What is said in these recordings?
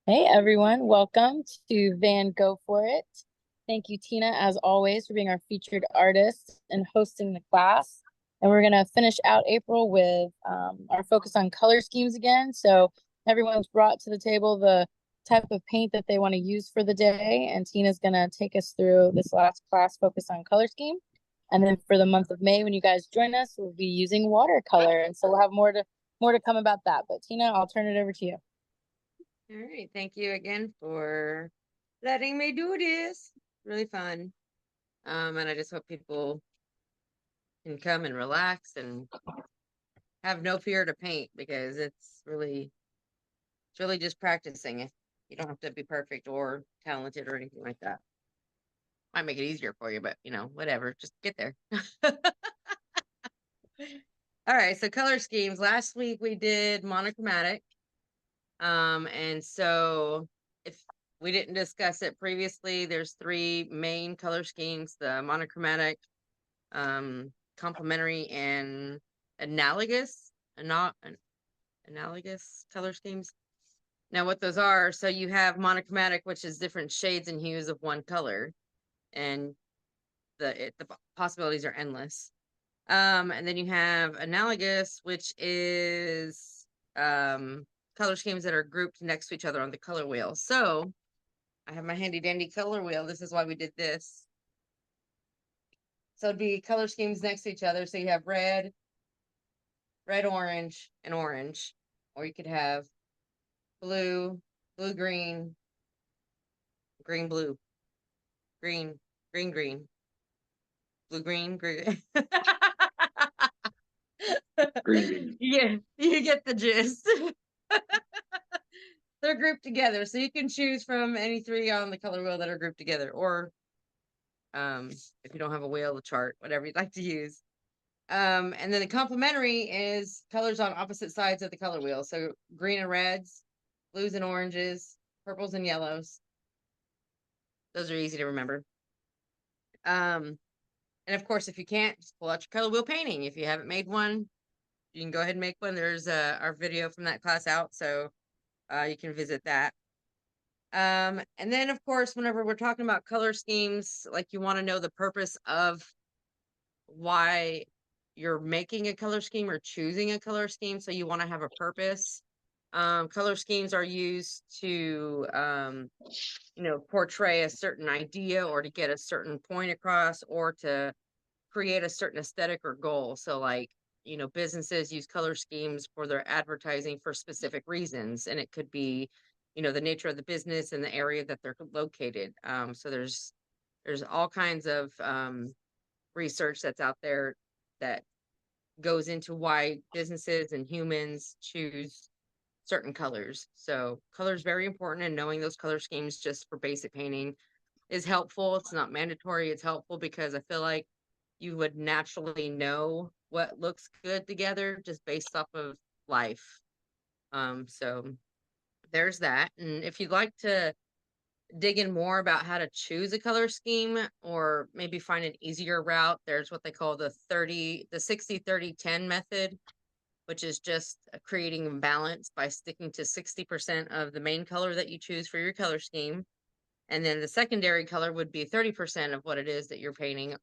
Hey everyone, welcome to Van Go For It. Thank you, Tina, as always, for being our featured artist and hosting the class. And we're going to finish out April with our focus on color schemes again. So everyone's brought to the table the type of paint that they want to use for the day. And Tina's going to take us through this last class focus on color scheme. And then for the month of May, when you guys join us, we'll be using watercolor. And so we'll have more to come about that. But Tina, I'll turn it over to you. All right. Thank you again for letting me do this. Really fun. And I just hope people can come and relax and have no fear to paint because it's really just practicing it. You don't have to be perfect or talented or anything like that. Might make it easier for you, but whatever. Just get there. All right. So color schemes. Last week we did monochromatic. And so if we didn't discuss it previously, there's three main color schemes: the monochromatic, complementary, and analogous. Not analogous color schemes. Now, what those are? So you have monochromatic, which is different shades and hues of one color, and the possibilities are endless. And then you have analogous, which is color schemes that are grouped next to each other on the color wheel. So I have my handy dandy color wheel. This is why we did this. So it'd be color schemes next to each other. So you have red, orange, and orange. Or you could have blue, green, blue, green, green, blue, green. Green. Yeah, you get the gist. They're grouped together, so you can choose from any three on the color wheel that are grouped together, or if you don't have a wheel, a chart, whatever you'd like to use. And then the complementary is colors on opposite sides of the color wheel. So green and reds, blues and oranges, purples and yellows. Those are easy to remember. And of course, if you can't, just pull out your color wheel painting. If you haven't made one, you can go ahead and make one. There's our video from that class out, so you can visit that. And then, of course, whenever we're talking about color schemes, like you want to know the purpose of why you're making a color scheme or choosing a color scheme. So you want to have a purpose. Color schemes are used to, portray a certain idea or to get a certain point across or to create a certain aesthetic or goal. So like, businesses use color schemes for their advertising for specific reasons. And it could be, the nature of the business and the area that they're located. So there's all kinds of research that's out there that goes into why businesses and humans choose certain colors. So color is very important, and knowing those color schemes just for basic painting is helpful. It's not mandatory. It's helpful because I feel like you would naturally know what looks good together just based off of life. So there's that. And if you'd like to dig in more about how to choose a color scheme or maybe find an easier route, there's what they call the 60-30-10 method, which is just creating a balance by sticking to 60% of the main color that you choose for your color scheme. And then the secondary color would be 30% of what it is that you're painting.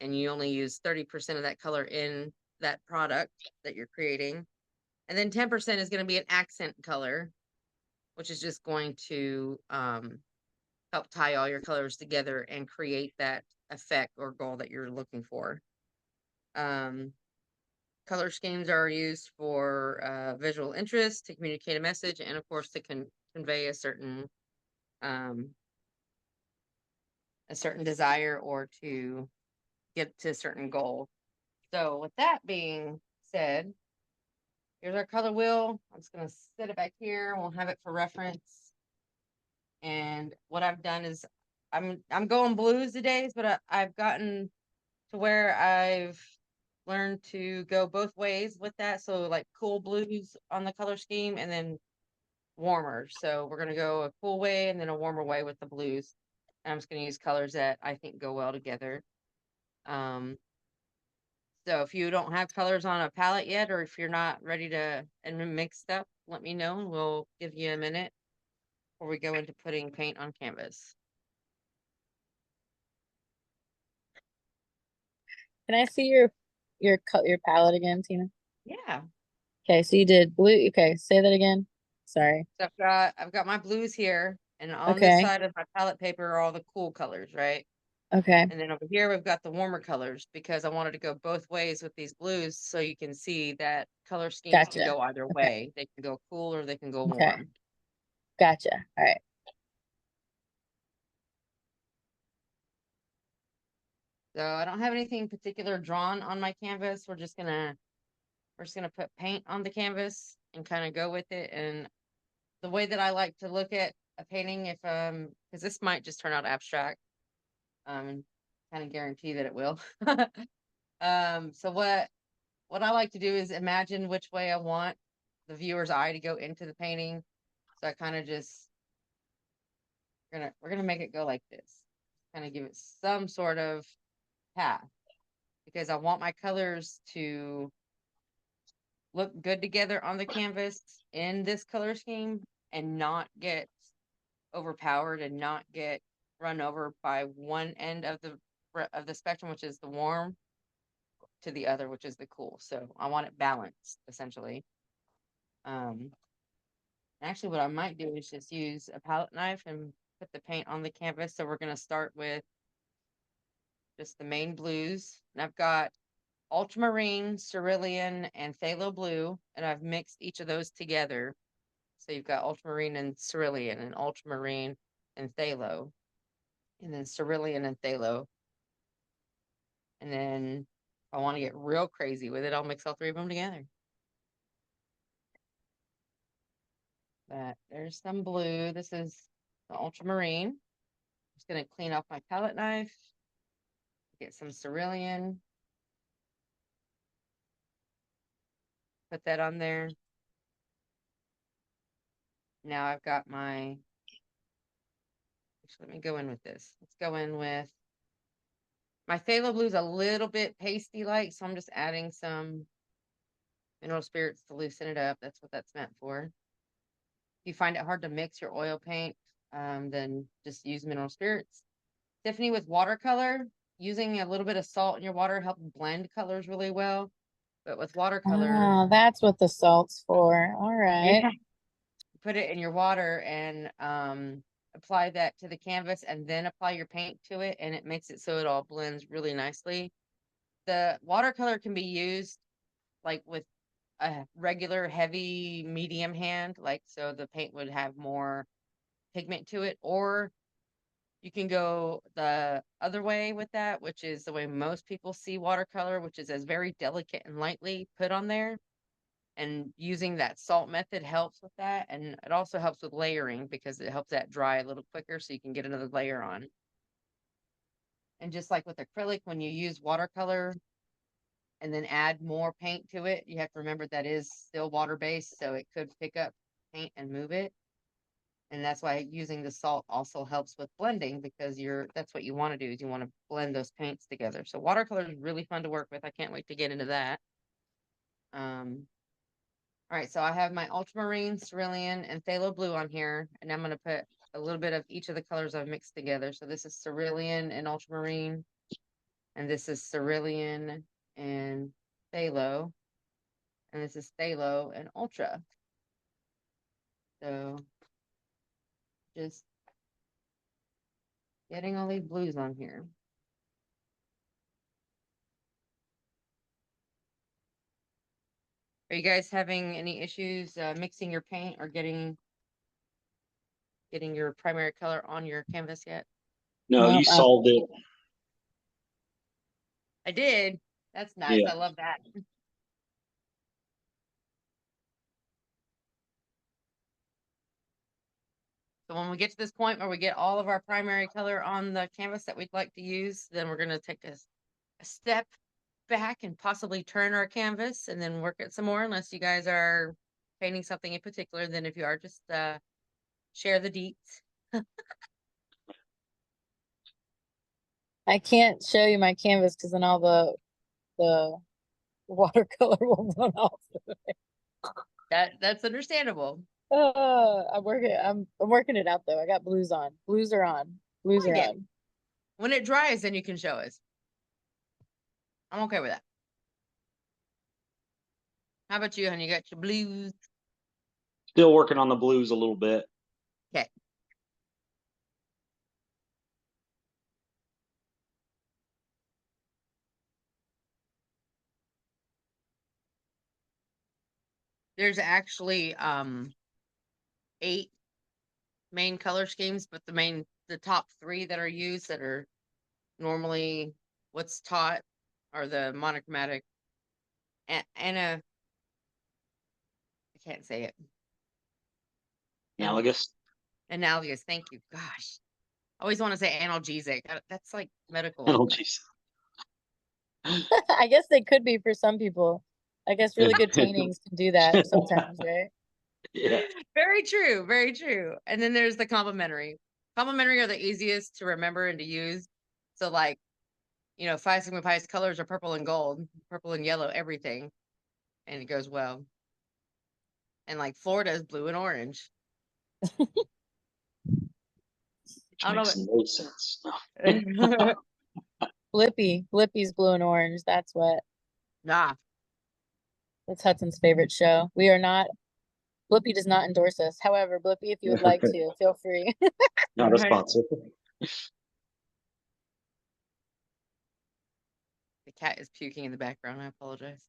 And you only use 30% of that color in that product that you're creating. And then 10% is going to be an accent color, which is just going to help tie all your colors together and create that effect or goal that you're looking for. Color schemes are used for visual interest, to communicate a message, and of course to convey a certain desire or to get to a certain goal. So with that being said, here's our color wheel. I'm just going to set it back here. We'll have it for reference. And what I've done is I'm going blues today, but I've gotten to where I've learned to go both ways with that. So like cool blues on the color scheme and then warmer. So we're going to go a cool way and then a warmer way with the blues. And I'm just going to use colors that I think go well together. So if you don't have colors on a palette yet, or if you're not ready to and mix stuff, let me know and we'll give you a minute before we go into putting paint on canvas. Can I see your palette again, Tina? Yeah. Okay, so you did blue. Okay, say that again. Sorry. So I've got my blues here, and on this Okay. side of my palette paper are all the cool colors, right? Okay. And then over here we've got the warmer colors because I wanted to go both ways with these blues so you can see that color schemes can Gotcha. go either Okay. way. They can go cool or they can go Okay. warm. Gotcha. All right. So I don't have anything particular drawn on my canvas. We're just gonna put paint on the canvas and kind of go with it. And the way that I like to look at a painting, if because this might just turn out abstract, kind of guarantee that it will. So what I like to do is imagine which way I want the viewer's eye to go into the painting. So I kind of just we're gonna make it go like this, kind of give it some sort of path because I want my colors to look good together on the canvas in this color scheme and not get overpowered and not get run over by one end of the spectrum, which is the warm, to the other, which is the cool. So I want it balanced essentially. Um, Actually, what I might do is just use a palette knife and put the paint on the canvas. So we're going to start with just the main blues. And I've got ultramarine, cerulean, and phthalo blue, and I've mixed each of those together. So you've got ultramarine and cerulean, and ultramarine and phthalo, and then cerulean and phthalo. And then if I want to get real crazy with it, I'll mix all three of them together. But there's some blue. This is the ultramarine. Just going to clean off my palette knife, get some cerulean, put that on there. Now I've got my, actually, let me go in with this. Let's go in with my phthalo blue is a little bit pasty like, so I'm just adding some mineral spirits to loosen it up. That's what that's meant for. If you find it hard to mix your oil paint, then just use mineral spirits. Tiffany, with watercolor, using a little bit of salt in your water helps blend colors really well. But with watercolor, Oh, that's what the salt's for. All right. yeah, put it in your water and apply that to the canvas and then apply your paint to it, and it makes it so it all blends really nicely. The watercolor can be used like with a regular heavy medium hand, like so the paint would have more pigment to it, or you can go the other way with that, which is the way most people see watercolor, which is as very delicate and lightly put on there. And using that salt method helps with that. And it also helps with layering because it helps that dry a little quicker so you can get another layer on. And just like with acrylic, when you use watercolor and then add more paint to it, you have to remember that is still water based, so it could pick up paint and move it. And that's why using the salt also helps with blending because that's what you want to do is you want to blend those paints together. So watercolor is really fun to work with. I can't wait to get into that. All right, so I have my ultramarine, cerulean, and phthalo blue on here, and I'm going to put a little bit of each of the colors I've mixed together. So this is cerulean and ultramarine, and this is cerulean and phthalo, and this is phthalo and ultra. So just getting all these blues on here. Are you guys having any issues mixing your paint or getting your primary color on your canvas yet? No, No, you solved it. I did. That's nice. Yeah. I love that. So when we get to this point where we get all of our primary color on the canvas that we'd like to use, then we're going to take a step back and possibly turn our canvas and then work it some more, unless you guys are painting something in particular. Then if you are, just share the deets. I can't show you my canvas because then all the watercolor will run off. That's understandable. I'm working it out though. I got blues on. Blues are on. Blues I are get it. on. When it dries, then you can show us. I'm okay with that. How about you, honey? You got your blues? Still working on the blues a little bit. Okay. There's actually 8 main color schemes, but the top 3 that are used that are normally what's taught are the monochromatic and a I can't say it. Analogous. Analogous. Thank you. Gosh, I always want to say analgesic. That's like medical. Oh, jeez. I guess they could be for some people. I guess really good paintings can do that sometimes, right? Yeah. Very true. Very true. And then there's the complementary. Complementary are the easiest to remember and to use. So, like, Phi Sigma Pi's colors are purple and gold, purple and yellow, everything, and it goes well. And like Florida is blue and orange. Which I don't makes know. no sense. Blippi's blue and orange. Nah. That's Hudson's favorite show. We are not Blippi does not endorse us. However, Blippi, if you would like to, feel free. Not a sponsor. The cat is puking in the background. I apologize.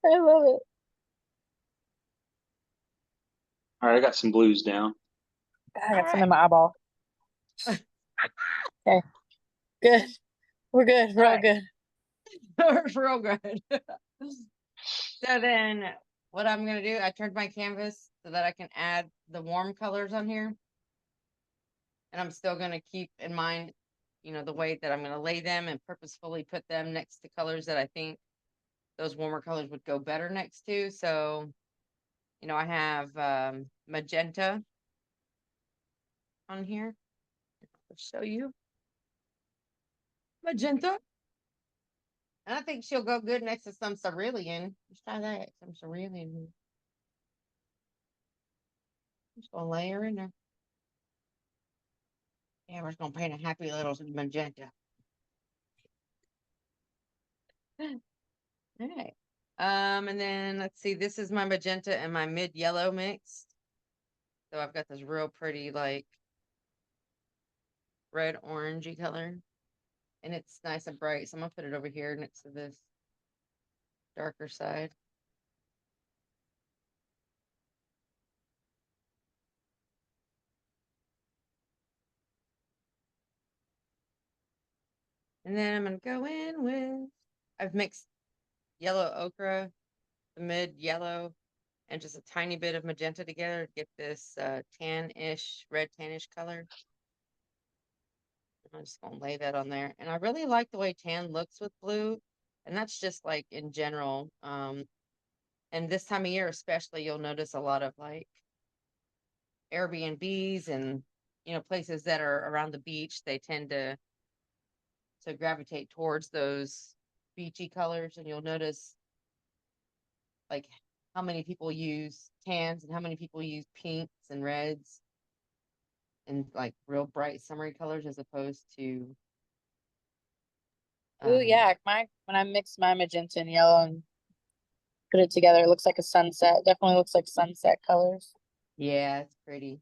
I love it. All right, I got some blues down. I got some in my eyeball. Okay. Good. We're good. We're all good. Real good. So then what I'm going to do, I turned my canvas so that I can add the warm colors on here. And I'm still going to keep in mind, the way that I'm going to lay them and purposefully put them next to colors that I think those warmer colors would go better next to. So, I have magenta on here. I'll show you. Magenta. And I think she'll go good next to some cerulean. Let's try that. Some cerulean. Just gonna lay her in there. Yeah, we're just gonna paint a happy little magenta. All right. And then let's see, this is my magenta and my mid yellow mixed. So I've got this real pretty, like, red orangey color. And it's nice and bright. So I'm gonna put it over here next to this darker side. And then I'm gonna go in with, I've mixed yellow ochre, the mid yellow, and just a tiny bit of magenta together to get this tan-ish, red tannish color. I'm just gonna lay that on there. And I really like the way tan looks with blue. And that's just like in general. And this time of year especially, you'll notice a lot of like Airbnbs and places that are around the beach, they tend to gravitate towards those beachy colors. And you'll notice like how many people use tans and how many people use pinks and reds and like real bright summery colors as opposed to Ooh, yeah. When I mix my magenta and yellow and put it together, it looks like a sunset. Definitely looks like sunset colors. yeah, it's pretty.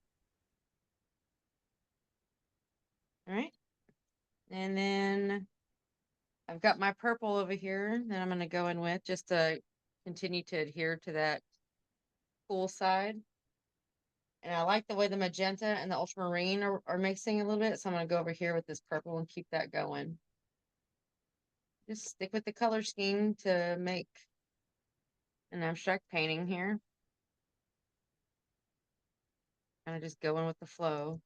All right. And then I've got my purple over here that I'm going to go in with just to continue to adhere to that cool side. And I like the way the magenta and the ultramarine are mixing a little bit. So I'm going to go over here with this purple and keep that going. Just stick with the color scheme to make an abstract painting here. Kind of just going with the flow.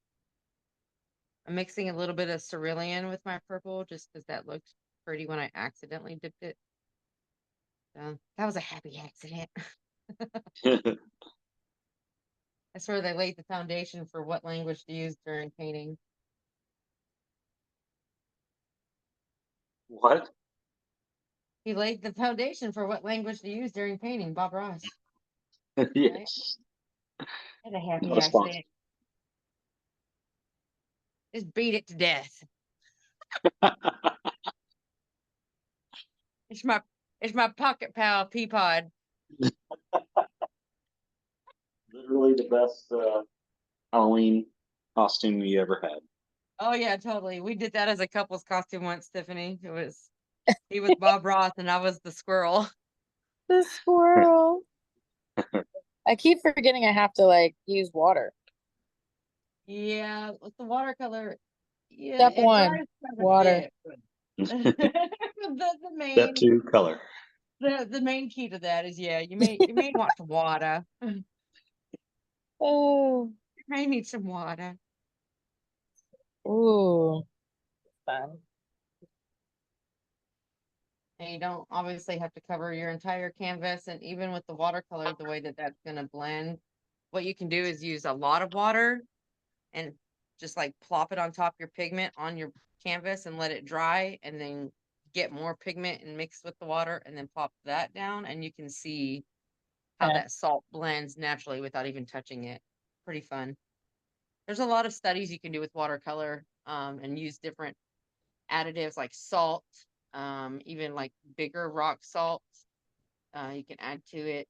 I'm mixing a little bit of cerulean with my purple just because that looked pretty when I accidentally dipped it. So that was a happy accident. That's where they laid the foundation for what language to use during painting. What? He laid the foundation for what language to use during painting, Bob Ross. Right? Yes. That's a happy Not a sponsor. accident. Just beat it to death. It's my pocket pal Peapod. Literally the best Halloween costume you ever had. Oh yeah, totally. We did that as a couple's costume once, Tiffany. He was Bob Ross and I was the squirrel. The squirrel. I keep forgetting I have to like use water. Yeah, with the watercolor, yeah, Step it one, dries quite a water. bit. But the Step main two, color. the main key to that is yeah, you may want some water. You Oh, may need some water. ooh, fun. And you don't obviously have to cover your entire canvas. And even with the watercolor, the way that that's going to blend, what you can do is use a lot of water and just like plop it on top of your pigment on your canvas and let it dry, and then get more pigment and mix with the water and then plop that down. And you can see how Yeah, that salt blends naturally without even touching it. Pretty fun. There's a lot of studies you can do with watercolor, and use different additives like salt, even like bigger rock salt. You can add to it.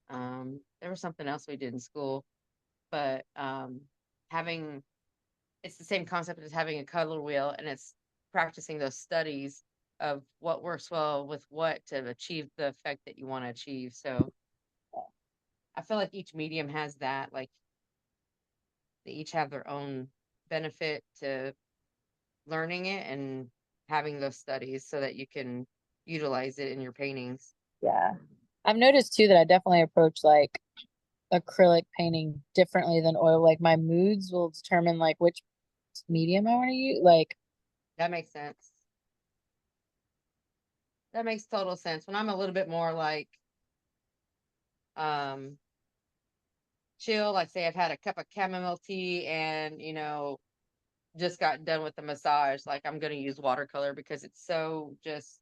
There was something else we did in school, but having it's the same concept as having a color wheel, and it's practicing those studies of what works well with what to achieve the effect that you want to achieve. So I feel like each medium has that, like they each have their own benefit to learning it and having those studies so that you can utilize it in your paintings. yeah. I've noticed too that I definitely approach like acrylic painting differently than oil. Like my moods will determine like which medium I want to use. Like, That makes sense. That makes total sense. When I'm a little bit more like um chill, like say I've had a cup of chamomile tea and just got done with the massage, like I'm gonna use watercolor because it's so just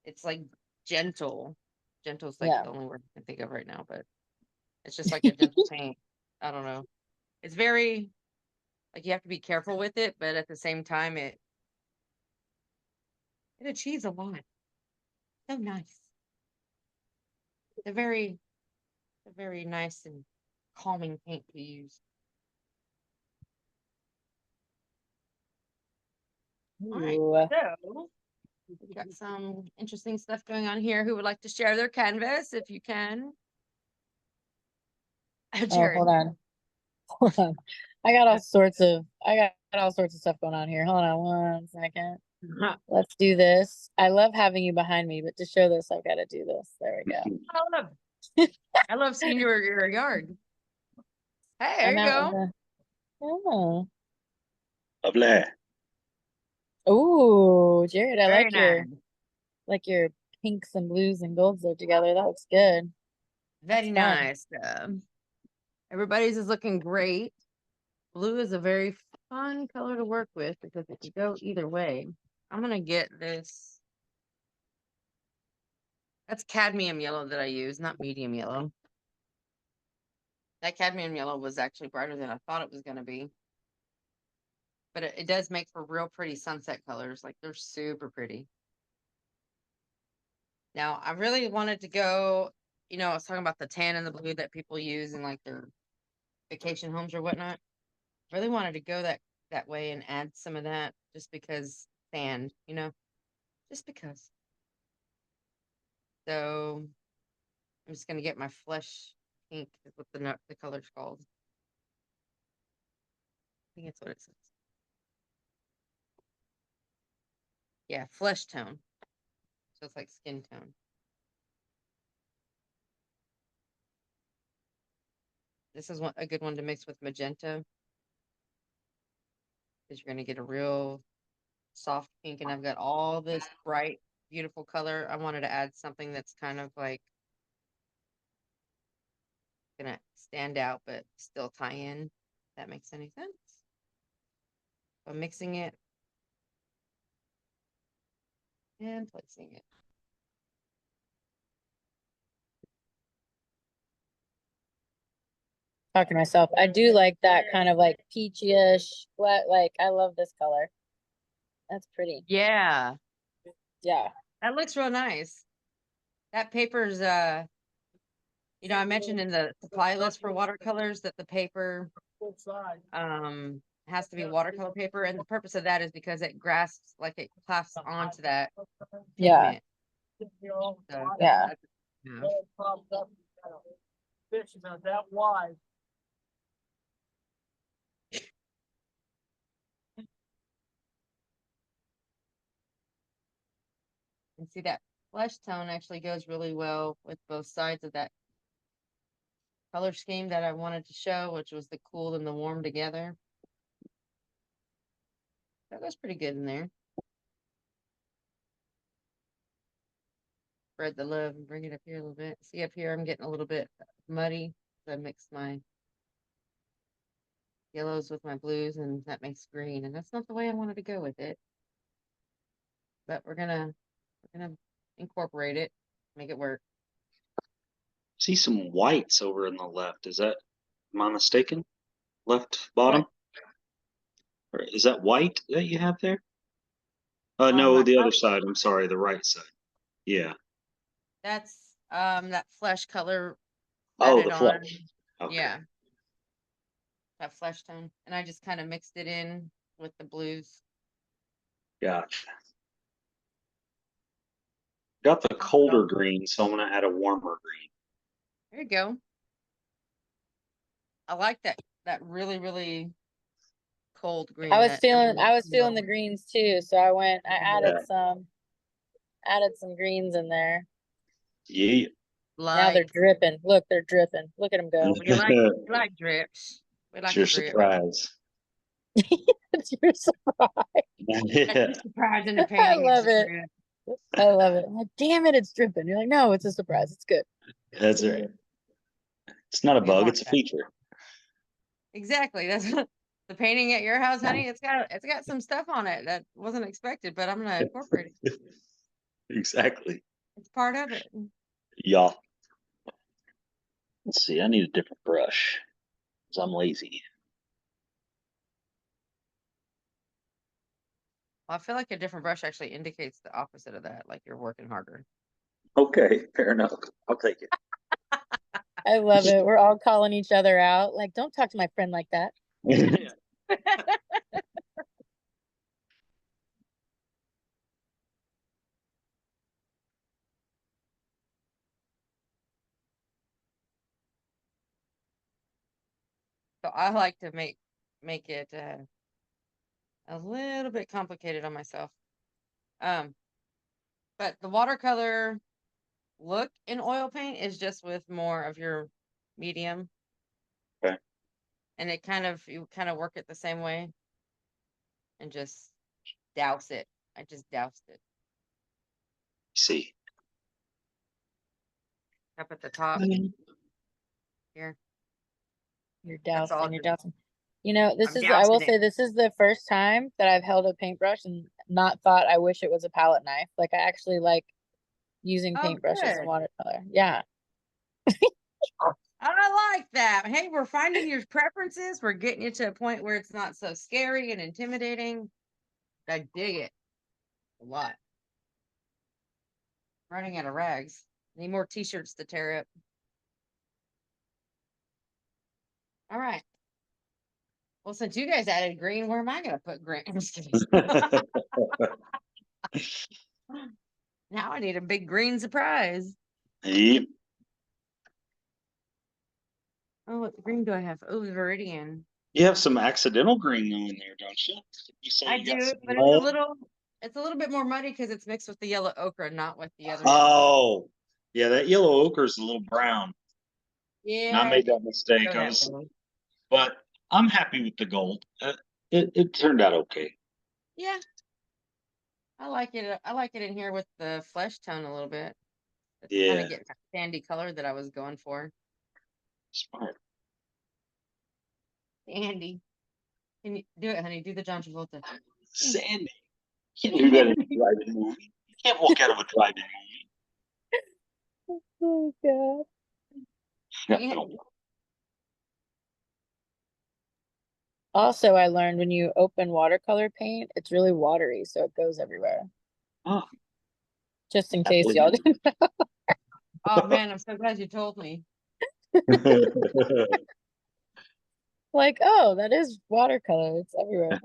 it's like gentle. Gentle's like yeah, the only word I can think of right now, but it's just like a gentle paint. I don't know. It's very like you have to be careful with it, but at the same time it achieves a lot. So nice. They're very nice and calming paint to use. All right. ooh. So we've got some interesting stuff going on here. Who would like to share their canvas if you can? Oh, hold Jared. on. Hold on. I got all sorts of stuff going on here. Hold on one second. Let's do this. I love having you behind me, but to show this, I've got to do this. There we I love I love seeing your yard. Hey, go. there I'm you out in go. the, oh. Lovely. Ooh, Jared, I Very nice. like your pinks and blues and golds are together. That looks good. That's Very fun. nice. Everybody's is looking great. Blue is a very fun color to work with because it can go either way. I'm gonna get this. That's cadmium yellow that I use, not medium yellow. That cadmium yellow was actually brighter than I thought it was gonna be. But it does make for real pretty sunset colors. Like they're super pretty. Now, I really wanted to go, I was talking about the tan and the blue that people use in like their vacation homes or whatnot. Really wanted to go that way and add some of that just because sand, just because. So I'm just gonna get my flesh pink is what the color's called. I think that's what it says. Yeah, flesh tone. So it's like skin tone. This is a good one to mix with magenta because you're gonna get a real soft pink. And I've got all this bright, beautiful color. I wanted to add something that's kind of like gonna stand out but still tie in. If that makes any sense. I'm mixing it. and placing it. Talking to myself. I do like that kind of like peachy-ish, like I love this color. That's pretty. Yeah, Yeah. that looks real nice. That paper's you know, I mentioned in the supply list for watercolors that the paper has to be watercolor paper, and the purpose of that is because it grasps, like it clasps onto that Yeah. pigment. So Yeah. that's, you and see that flesh tone actually goes really well with both sides of that color scheme that I wanted to show, which was the cool and the warm together. That goes pretty good in there. Spread the love and bring it up here a little bit. See up here, I'm getting a little bit muddy. So I mixed my yellows with my blues, and that makes green. And that's not the way I wanted to go with it. But we're gonna incorporate it, make it work. See some whites over in the left. Am I mistaken? Left bottom? Or is that white that you have there? On No, my the other brush, side. I'm sorry, the right side. Yeah. that's that flesh color Oh, the added on. flesh. Okay. Yeah, that flesh tone. And I just kind of mixed it in with the blues. Gotcha. Got the colder green, so I'm gonna add a warmer green. There you go. I like that really, really cold green. I was feeling the greens too, so I added Yeah. some greens in there. Yeah. Now they're like dripping. Look, they're dripping. Look at them go. we like drips. We It's like a your drip. surprise. It's your surprise. Yeah, That's surprise in the I painting. It's love a it. drip. I love it. I'm like, damn it, it's dripping. You're like, no, it's a surprise. It's good. that's right. It's not a We bug, want it's a that. feature. Exactly. That's what the painting at your house, honey. It's got some stuff on it that wasn't expected, but I'm gonna incorporate it. Exactly. It's part of it. Yeah. Let's see, I need a different brush because I'm lazy. Well, I feel like a different brush actually indicates the opposite of that, like you're working harder. Okay, fair enough. I'll take it. I love it. We're all calling each other out. Like, don't talk to my friend like that. So I like to make it a little bit complicated on myself. Um, but the watercolor look in oil paint is just with more of your medium, Okay. and you kind of work it the same way and just douse it. I just doused it See. up at the top here. You're That's all. dousing, you're dousing. You know, I'm I will dousing it. say this is the first time that I've held a paintbrush and not thought I wish it was a palette knife. Like I actually like using Oh, paintbrushes and good. watercolor. Yeah. I like that. Hey, we're finding your preferences. We're getting you to a point where it's not so scary and intimidating. I dig it a lot. Running out of rags. Need more t-shirts to tear up. All right. Well, since you guys added green, where am I going to put green? I'm just kidding. Now I need a big green surprise. Yep. Oh, what green do I have? Oh, Viridian. You have some accidental green though in there, don't you? You say I you got do, some but mud? it's a little bit more muddy because it's mixed with the yellow ochre, not with the other. Oh, yeah, that yellow ochre is a little brown. And I Yeah, made that mistake. go that way. But I'm happy with the gold. It turned out okay. Yeah, I like it. I like it in here with the flesh tone a little bit. It's kind Yeah, of getting that sandy color that I was going for. smart. Sandy. Can you do it, honey? Do the John Travolta. Sandy. Can't do that in a private movie. Can't walk out of a drive-in Oh God. movie. Yeah. Also, I learned when you open watercolor paint, it's really watery, so it goes everywhere. Oh, Just in I case y'all believe didn't. Oh man, I'm so glad you told me. it. Like, oh, that is watercolor. It's everywhere.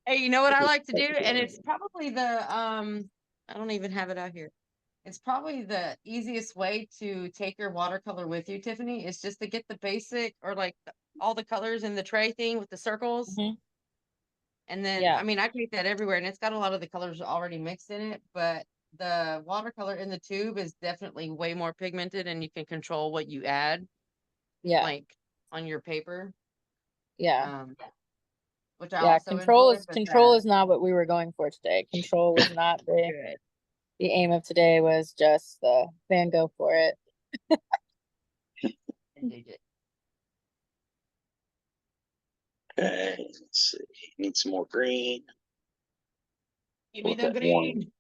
Hey, you know what I like to do? And it's probably I don't even have it out here. It's probably the easiest way to take your watercolor with you, Tiffany, is just to get the basic or like all the colors in the tray thing with the circles. Mhm. And then, Yeah, I mean, I take that everywhere and it's got a lot of the colors already mixed in it, but the watercolor in the tube is definitely way more pigmented and you can control what you add, yeah, like on your paper, yeah, um, which I yeah. also enjoy, but Control is not what we were going for today. Control was not good. the aim of today. Was just the Van Gogh for it. Okay, let's see. Need some more green. Give me What the that one? green.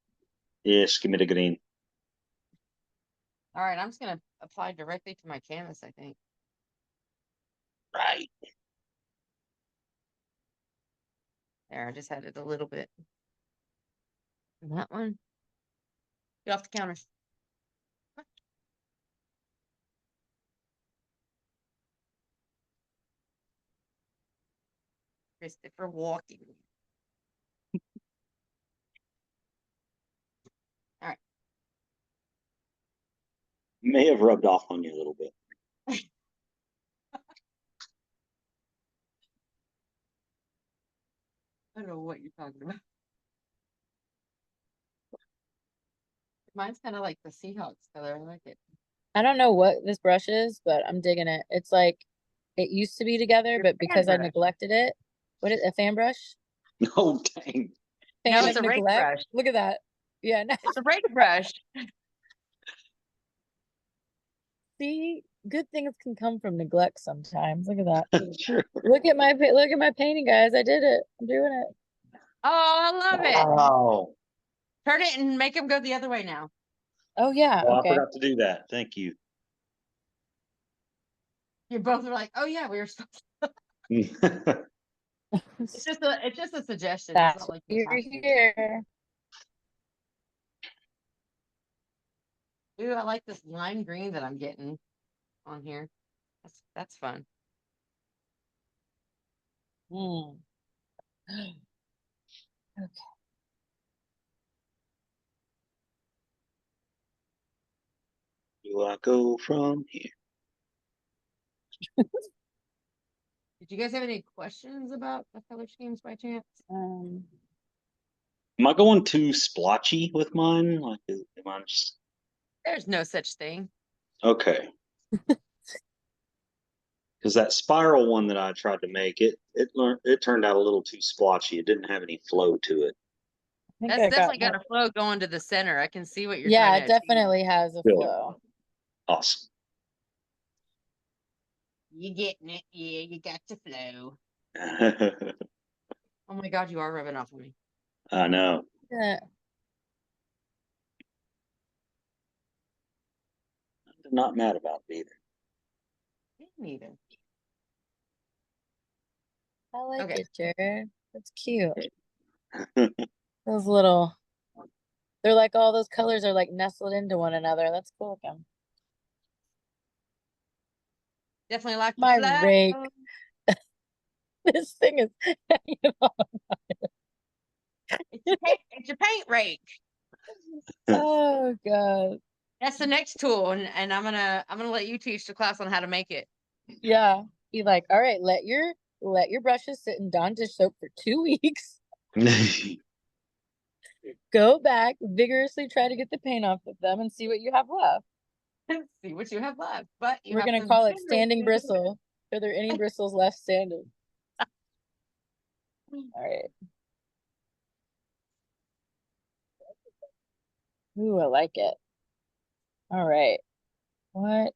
Yes, give me the green. All right, I'm just gonna apply directly to my canvas, I think. Right. There, I just had it a little bit. And that one. Get off the counter. Christopher walking. All right. May have rubbed off on you a little bit. I don't know what you're talking about. Mine's kind of like the Seahawks color. I like it. I don't know what this brush is, but I'm digging it. It's like it used to be together, Your but fan because I brush. neglected it, what is a fan brush? Oh, dang. No, Fan it's of a rake neglect. brush. Look at that. Yeah. It's a rake brush. See, good things can come from neglect sometimes. Look at that. Sure. Look at my painting, guys. I did it. I'm doing it. Oh, I love it. Wow. Turn it and make them go the other way now. Oh yeah. Oh, I Okay. forgot to do that. Thank you. You both are like, oh yeah, we were supposed it's just a suggestion. It's That's not why like you you're have to. here. Ooh, I like this lime green that I'm getting on here. That's fun. Hmm. Okay. Do I go from here? Did you guys have any questions about the color schemes by chance? Um, Am I going too splotchy with mine? Like, am I just There's no such thing. okay? Because that spiral one that I tried to make, it turned out a little too splotchy. It didn't have any flow to it. I think That's I got definitely got more. a flow going to the center. I can see what you're trying Yeah, to it achieve. definitely has a Good. flow. Awesome. You getting it? Yeah, you got to flow. Oh my God, you are rubbing off on me. I know. Yeah. I'm not mad about it either. Me neither. I like Okay. it, Jared. That's cute. Those little, they're like all those colors are like nestled into one another. That's cool looking. Definitely like the My flow. rake. This thing is hanging off. It's your paint rake. Oh God. That's the next tool, and I'm gonna let you teach the class on how to make it. Yeah. Be like, all right, let your brushes sit in Dawn dish soap for 2 weeks. Go back, vigorously try to get the paint off of them and see what you have left. See what you have left, but you We're have gonna to call it vigorously standing bristle. Are there any bristles left standing? All right. Ooh, I like it. All right. What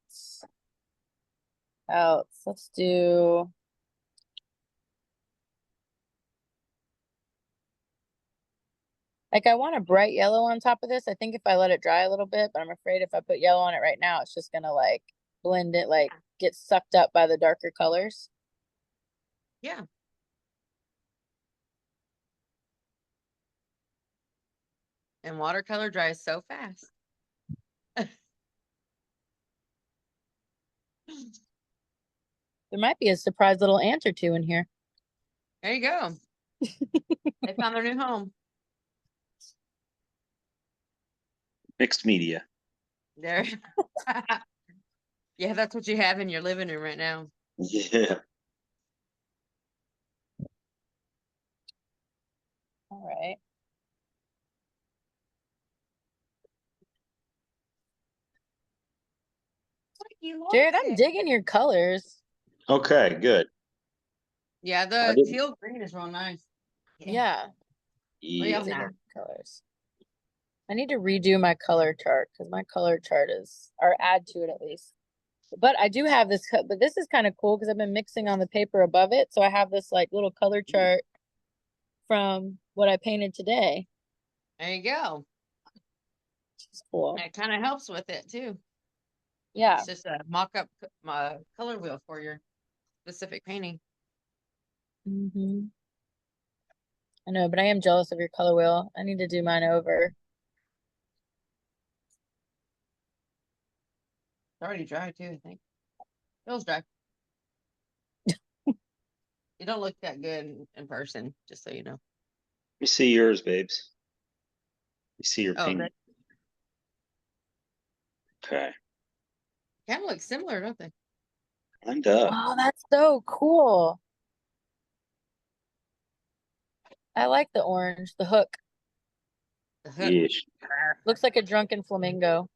else? Let's do. Like I want a bright yellow on top of this. I think if I let it dry a little bit, but I'm afraid if I put yellow on it right now, it's just gonna like blend it, like get sucked up by the darker colors. Yeah. And watercolor dries so fast. There might be a surprise little ant or two in here. There you go. They found their new home. Mixed media. There. Yeah, that's what you have in your living room right now. Yeah. All right. Jared, I'm digging your colors. Okay, good. Yeah, I the didn't- teal green is real nice. Yeah. Yeah. I'm Digging not. colors. I need to redo my color chart because my color chart is, or add to it at least. But I do have this, but this is kind of cool because I've been mixing on the paper above it. So I have this like little color chart from what I painted today. There you go. Which is cool. It kind of helps with it too. Yeah. It's just a mock-up color wheel for your specific painting. Mm-hmm. I know, but I am jealous of your color wheel. I need to do mine over. It's already dry too, I think. Feels dry. You don't look that good in person, just so you know. Let me see yours, babes. You see your Oh, paint. that Okay. kind of looks similar, don't they? Lined up. Oh, that's so cool. I like the orange, the hook. The hook. Yes. Looks like a drunken flamingo.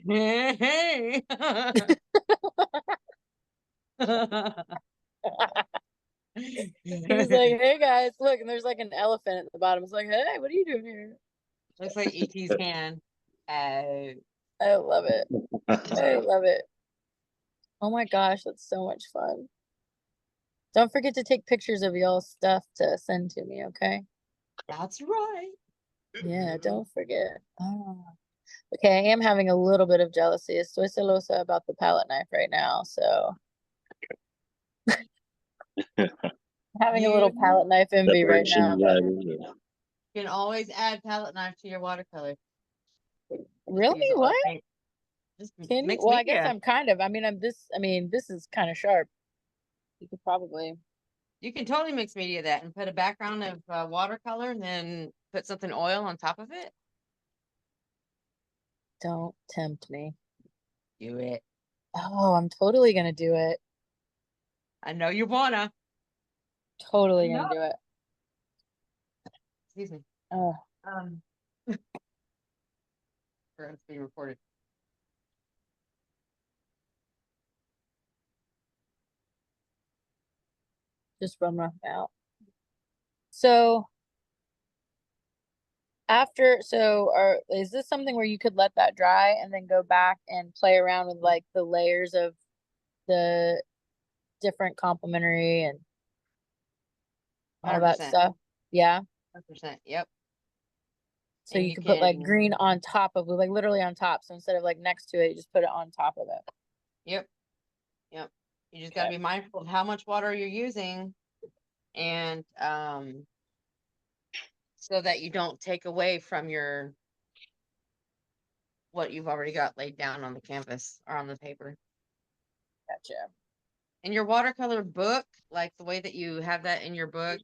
Hey. He's like, hey guys, look, and there's like an elephant at the bottom. It's like, hey, what are you doing here? Looks like E.T.'s hand. I love it. I love it. Oh my gosh, that's so much fun. Don't forget to take pictures of y'all's stuff to send to me, okay? That's right. Yeah, don't forget. Oh. Okay, I am having a little bit of jealousy. Estoy celosa about the palette knife right now, so having a little You palette knife envy right now. Separation But anxiety. can always add palette knife to your watercolor. Just really, use oil what? paint. Just Can you? mix Well, I guess media. I'm kind of. I mean, this is kind of sharp. You could probably. You can totally mix media that and put a background of watercolor and then put something oil on top of it. Don't tempt me. Do it. Oh, I'm totally gonna do it. I know you wanna. Totally gonna do it. Excuse me. Oh, For it's being recorded. just run rough out. So is this something where you could let that dry and then go back and play around with like the layers of the different complementary and all that 100%. stuff? Yeah. 100%. Yep. So And you you could put like can, green on top of it, like literally on top. So instead of like next to it, you just put it on top of it. yep. Yep. You just got to be mindful of how much water you're using and so that you don't take away from your what you've already got laid down on the canvas or on the paper. Gotcha. In your watercolor book, like the way that you have that in your book,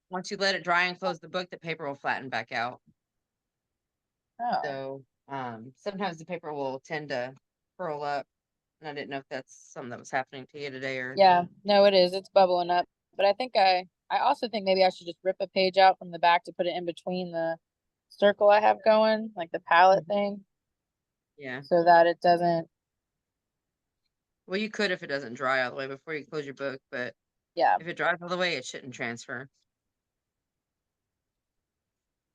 once you let it dry and close the book, the paper will flatten back out. Oh. So sometimes the paper will tend to curl up. And I didn't know if that's something that was happening to you today or Yeah, no, it is. It's bubbling up. But I also think maybe I should just rip a page out from the back to put it in between the circle I have going, like the palette thing, yeah. so that it doesn't, Well, you could if it doesn't dry all the way before you close your book, but yeah, if it dries all the way, it shouldn't transfer.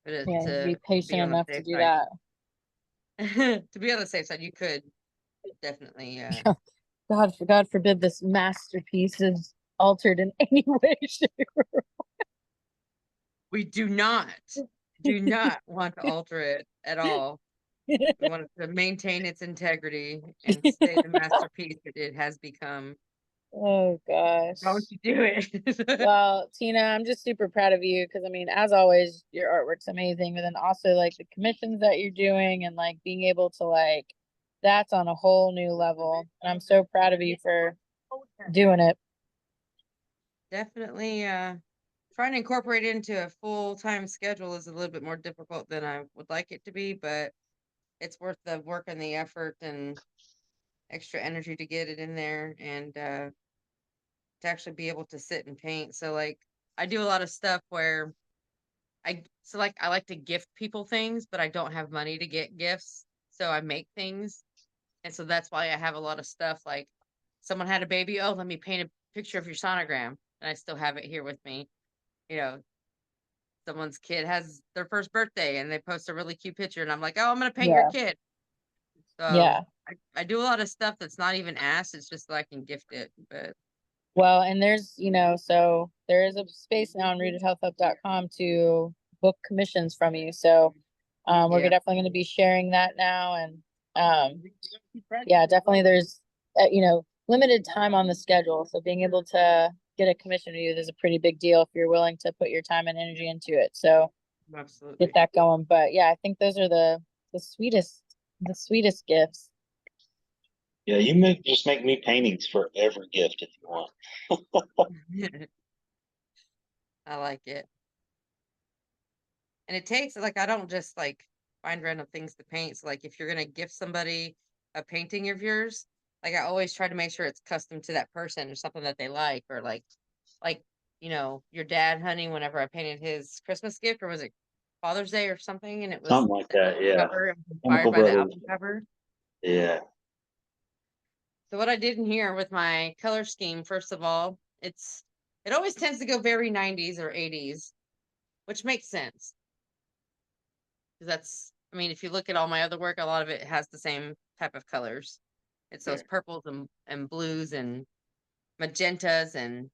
But it, yeah, be to patient be on the enough to safe do side, that. to be on the safe side, you could definitely. God forbid this masterpiece is altered in any way, shape, or We do not want to alter it at all. We want it to maintain its integrity and stay the masterpiece that it has become. Oh gosh. Don't you do it. Well, Tina, I'm just super proud of you because I mean, as always, your artwork's amazing, but then also like the commissions that you're doing and like being able to like that's on a whole new level. And I'm so proud of you for doing it. Definitely trying to incorporate it into a full-time schedule is a little bit more difficult than I would like it to be, but it's worth the work and the effort and extra energy to get it in there and to actually be able to sit and paint. So like I do a lot of stuff where I like to gift people things, but I don't have money to get gifts. So I make things. And so that's why I have a lot of stuff like someone had a baby, oh, let me paint a picture of your sonogram. And I still have it here with me. You know, someone's kid has their first birthday and they post a really cute picture and I'm like, oh, I'm gonna paint your Yeah. kid. So Yeah. I do a lot of stuff that's not even asked, it's just that I can gift it. But Well, and there's, so there is a space now on rootedhealthup.com to book commissions from you. So we're yeah, definitely going to be sharing that now. And yeah, definitely there's, limited time on the schedule. So being able to get a commission to you is a pretty big deal if you're willing to put your time and energy into it. So absolutely. get that going. But yeah, I think those are the sweetest gifts. Yeah, just make me paintings for every gift if you want. I like it. And it takes like I don't just like find random things to paint. So like if you're gonna gift somebody a painting of yours, like I always try to make sure it's custom to that person or something that they like, or like your dad, honey, whenever I painted his Christmas gift, or was it Father's Day or something, and it was Something like the that, yeah. cover, it was inspired Chemical by the Brothers. album cover. Yeah. So what I did in here with my color scheme, first of all, it always tends to go very 90s or 80s, which makes sense. Because I mean, if you look at all my other work, a lot of it has the same type of colors. It's those purples and blues and magentas and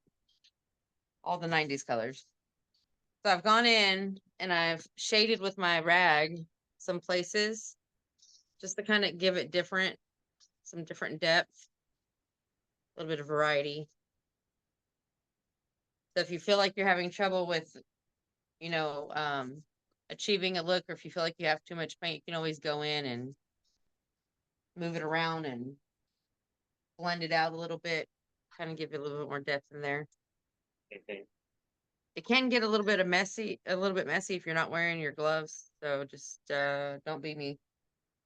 all the 90s colors. So I've gone in and I've shaded with my rag some places just to kind of give it some different depth, a little bit of variety. So if you feel like you're having trouble with, you know, um, achieving a look, or if you feel like you have too much paint, you can always go in and move it around and blend it out a little bit, kind of give it a little bit more depth in there. Mhm. It can get a little bit messy if you're not wearing your gloves. So just don't be me.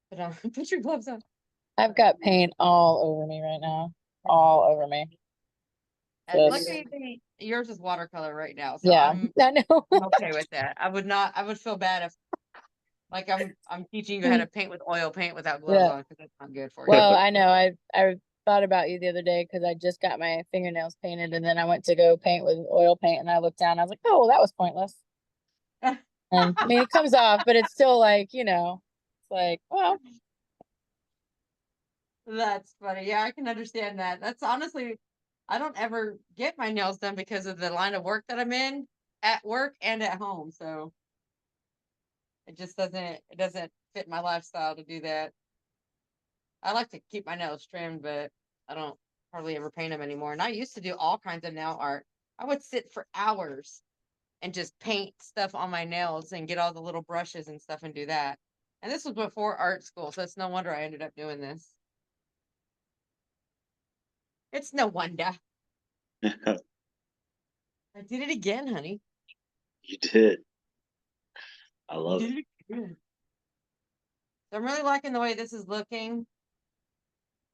Put your gloves on. I've got paint all over me right now, all over me. Luckily, yours is watercolor right now, so Yeah, I know. I'm okay with that. I would feel bad if like I'm teaching you how to paint with oil paint without gloves Yeah. on because that's not good for you. Well, I know. I thought about you the other day because I just got my fingernails painted and then I went to go paint with oil paint and I looked down. I was like, oh, well, that was pointless. And I mean, it comes off, but it's still like, it's like, well, That's funny. Yeah, I can understand that. That's honestly, I don't ever get my nails done because of the line of work that I'm in at work and at home. So it doesn't fit my lifestyle to do that. I like to keep my nails trimmed, but I don't hardly ever paint them anymore. And I used to do all kinds of nail art. I would sit for hours and just paint stuff on my nails and get all the little brushes and stuff and do that. And this was before art school, so it's no wonder I ended up doing this. It's no wonder. I did it again, honey. You did. I love it. Did it again. So I'm really liking the way this is looking.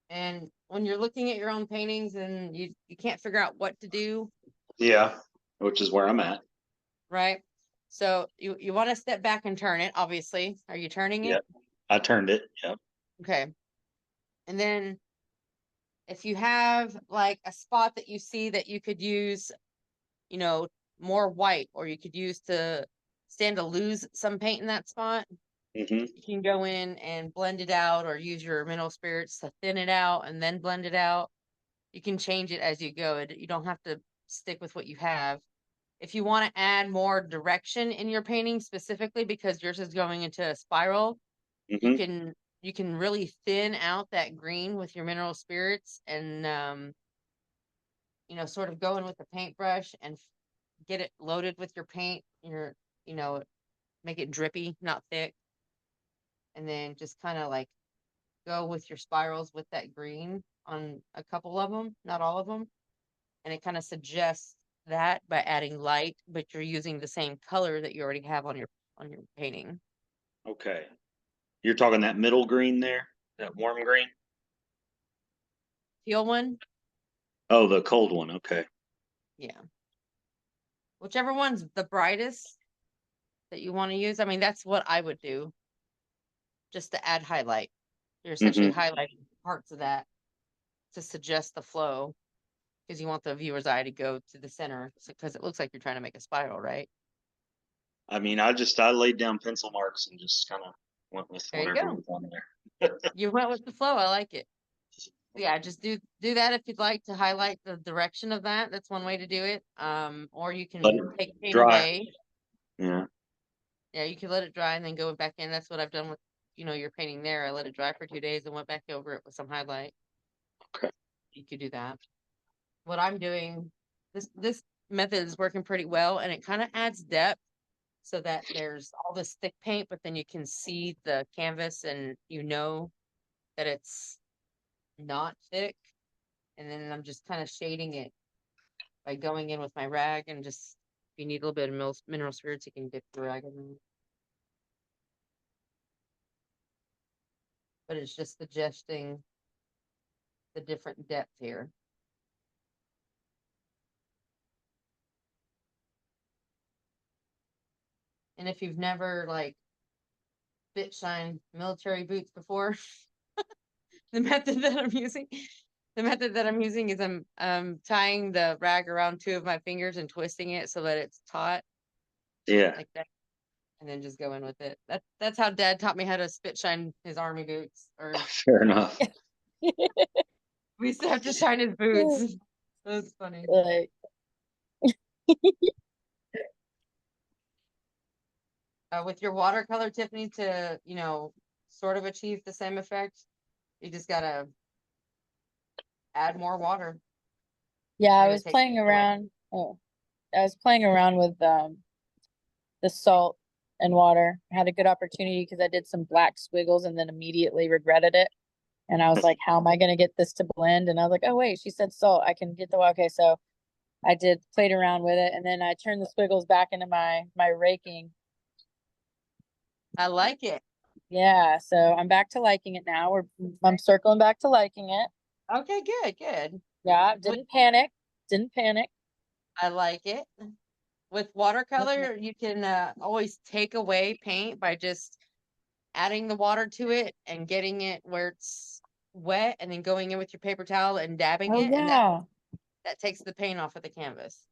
And when you're looking at your own paintings and you can't figure out what to do, Yeah, which is where I'm at. right? So you want to step back and turn it, obviously. Are you turning it? Yep. I turned it. Yep. Okay. And then if you have like a spot that you see that you could use, you know, more white, or you could use to stand to lose some paint in that spot, Hmm. you can go in and blend it out or use your mineral spirits to thin it out and then blend it out. You can change it as you go. You don't have to stick with what you have. If you want to add more direction in your painting specifically because yours is going into a spiral, you Mm-hmm. can really thin out that green with your mineral spirits and sort of go in with the paintbrush and get it loaded with your paint, you know, make it drippy, not thick. And then just kind of like go with your spirals with that green on a couple of them, not all of them. And it kind of suggests that by adding light, but you're using the same color that you already have on your painting. Okay. You're talking that middle green there, that warm green? Teal one, Oh, the cold one. Okay. yeah. Whichever one's the brightest that you want to use. I mean, that's what I would do just to add highlight. You're essentially Mm-hmm. highlighting parts of that to suggest the flow because you want the viewer's eye to go to the center because it looks like you're trying to make a spiral, right? I mean, I laid down pencil marks and just kind of went with There you whatever go. was on there. You went with the flow. I like it. Yeah, just do that if you'd like to highlight the direction of that. That's one way to do it. Or you Let can it take paint dry. away. Yeah. Yeah, you can let it dry and then go back in. That's what I've done with your painting there. I let it dry for 2 days and went back over it with some highlight. Okay. You could do that. What I'm doing, this method is working pretty well, and it kind of adds depth so that there's all this thick paint, but then you can see the canvas and that it's not thick. And then I'm just kind of shading it by going in with my rag and just if you need a little bit of mineral spirits, you can dip the rag in there. But it's just suggesting the different depth here. And if you've never like bit shine military boots before, the method that I'm using, is I'm tying the rag around two of my fingers and twisting it so that it's taut Yeah. like that, and then just go in with it. That's how Dad taught me how to spit shine his army boots. Or Fair enough. we used to have to shine his boots. That was funny. Like, With your watercolor, Tiffany, to sort of achieve the same effect, you just gotta add more water. yeah, You're I gonna was take playing away. around. Oh, I was playing around with the salt and water. I had a good opportunity because I did some black squiggles and then immediately regretted it. And I was like, how am I going to get this to blend? And I was like, oh, wait, she said salt. I can get the, okay. So I played around with it. And then I turned the squiggles back into my raking. I like it. Yeah. So I'm back to liking it now. I'm circling back to liking it. Okay, good. Yeah. With, Didn't panic. Didn't panic. I like it. With watercolor, you can always take away paint by just adding the water to it and getting it where it's wet, and then going in with your paper towel and dabbing Oh, it, and yeah. that takes the paint off of the canvas.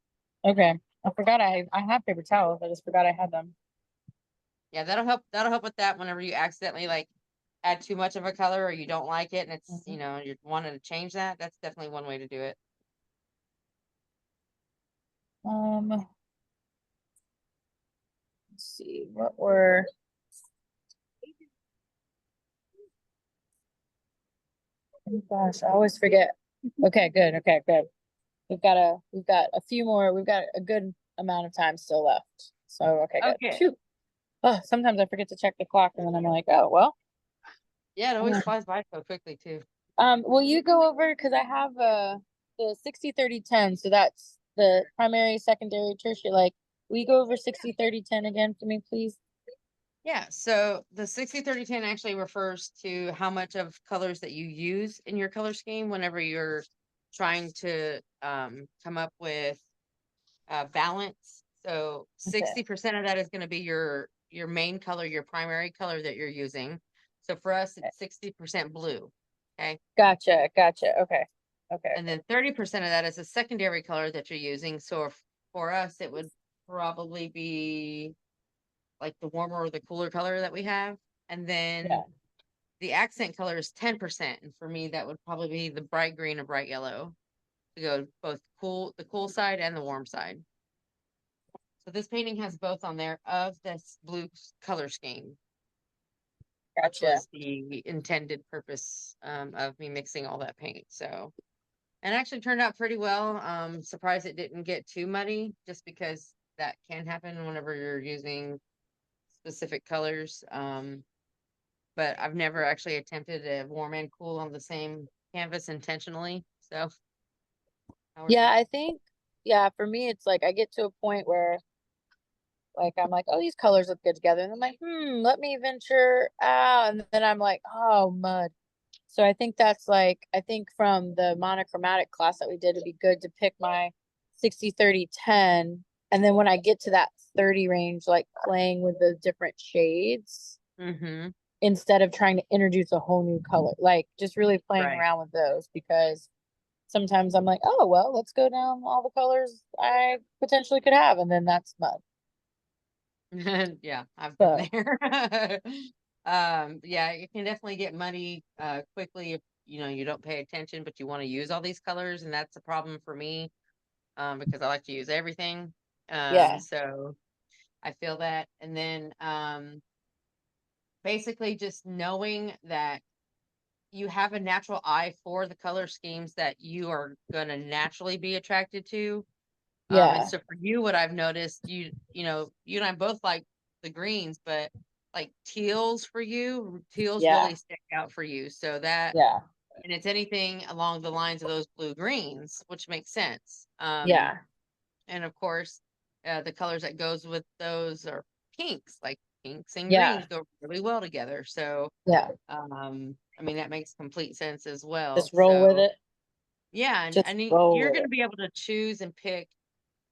Okay. I forgot I have paper towels. I just forgot I had them. Yeah, that'll help with that whenever you accidentally like add too much of a color or you don't like it and it's Mhm. you're wanting to change that. That's definitely one way to do it. Let's see what were. Oh gosh, I always forget. Okay, good. Okay, good. We've got a few more. We've got a good amount of time still left. So okay, good. Okay. Phew. Oh, sometimes I forget to check the clock and then I'm like, oh well. Yeah, it always flies by so quickly too. Will you go over because I have the 60-30-10, so that's the primary, secondary, tertiary. Like, will you go over 60-30-10 again for me, please? Yeah, so the 60-30-10 actually refers to how much of colors that you use in your color scheme whenever you're trying to come up with balance. So Okay. 60% of that is going to be your main color, your primary color that you're using. So for us, Okay. it's 60% blue. Okay. Gotcha. Okay. Okay. And then 30% of that is a secondary color that you're using. So for us, it would probably be like the warmer or the cooler color that we have. And then Yeah. the accent color is 10%. And for me, that would probably be the bright green or bright yellow to go both the cool side and the warm side. So this painting has both on there of this blue color scheme, which Gotcha. was the intended purpose of me mixing all that paint. So, and it actually turned out pretty well. Surprised it didn't get too muddy, just because that can happen whenever you're using specific colors. But I've never actually attempted a warm and cool on the same canvas intentionally. So, Yeah, I think, yeah, for me, it's like I get to a point where like I'm like, oh, these colors look good together. And I'm like, let me venture out. And then I'm like, oh, mud. So I think that's like, I think from the monochromatic class that we did, it'd be good to pick my 60-30-10. And then when I get to that 30 range, like playing with the different shades mm-hmm. instead of trying to introduce a whole new color, like just really playing Right. around with those, because sometimes I'm like, oh, well, let's go down all the colors I potentially could have. And then that's mud. Yeah, I've been So there. Yeah, it can definitely get muddy quickly if you don't pay attention, but you want to use all these colors, and that's a problem for me because I like to use everything. yeah, So I feel that. And then basically just knowing that you have a natural eye for the color schemes that you are going to naturally be attracted to. And yeah, so for you, what I've noticed, you and I both like the greens, but like teals yeah, really stick out for you. So that, yeah, and it's anything along the lines of those blue greens, which makes sense. yeah, And of course, the colors that goes with those are pinks, like pinks and yeah, greens go really well together. So, yeah. I mean, that makes complete sense as well. Just roll with So it. yeah, Just and roll you're with going it. to be able to choose and pick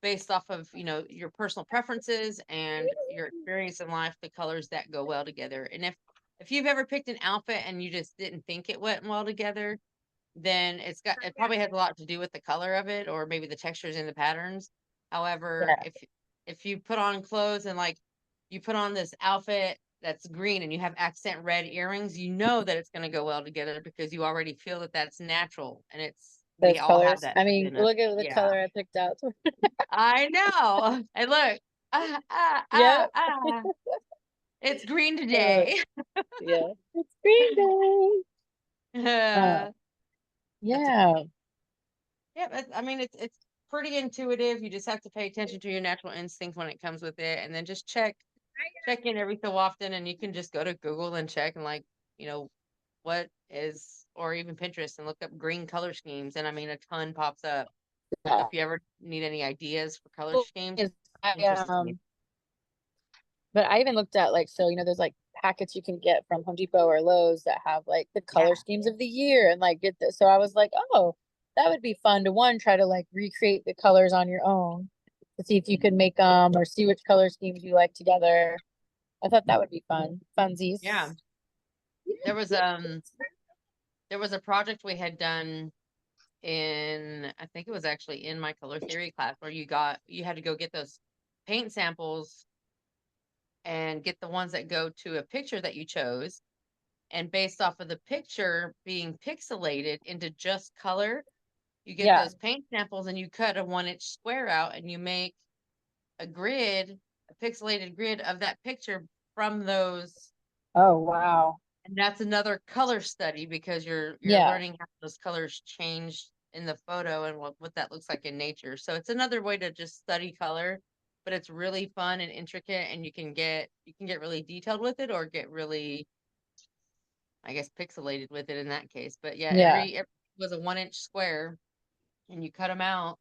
based off of your personal preferences and your experience in life, the colors that go well together. And if you've ever picked an outfit and you just didn't think it went well together, then it probably has a lot to do with the color of it, or maybe the textures and the patterns. However, Yeah, if you put on clothes and like you put on this outfit that's green and you have accent red earrings, you know that it's going to go well together because you already feel that that's natural, and we those all have colors. that I mean, within us. look at the Yeah, color I picked out. I know. And look, Yep. it's green Uh, today. yeah. It's green day. Uh, That's a yeah. Yeah, I mean it's pretty intuitive. You just have to pay attention to your natural instincts when it comes with it, and then just check in every so often, and you can just go to Google and check and like you know what is, or even Pinterest, and look up green color schemes, and I mean a ton pops up. So Yeah. if you ever need any ideas for color Cool schemes, is I Pinterest is amazing. but I even looked at like, so there's like packets you can get from Home Depot or Lowe's that have like the color Yeah, schemes of the year and like get this. So I was like, oh, that would be fun to try to like recreate the colors on your own to see if you could make them or see which color schemes you like together. I thought that would be fun. yeah. Funsies. There was um there was a project we had done in, I think it was actually in my color theory class, where you had to go get those paint samples and get the ones that go to a picture that you chose, and based off of the picture being pixelated into just color, you get Yeah. those paint samples and you cut a 1-inch square out and you make a grid, a pixelated grid of that picture from those. Oh, wow. And that's another color study because you're Yeah. learning how those colors change in the photo and what that looks like in nature. So it's another way to just study color, but it's really fun and intricate, and you can get really detailed with it or get really, I guess, pixelated with it in that case. But yeah, Yeah. every was a 1-inch square, and you cut them out.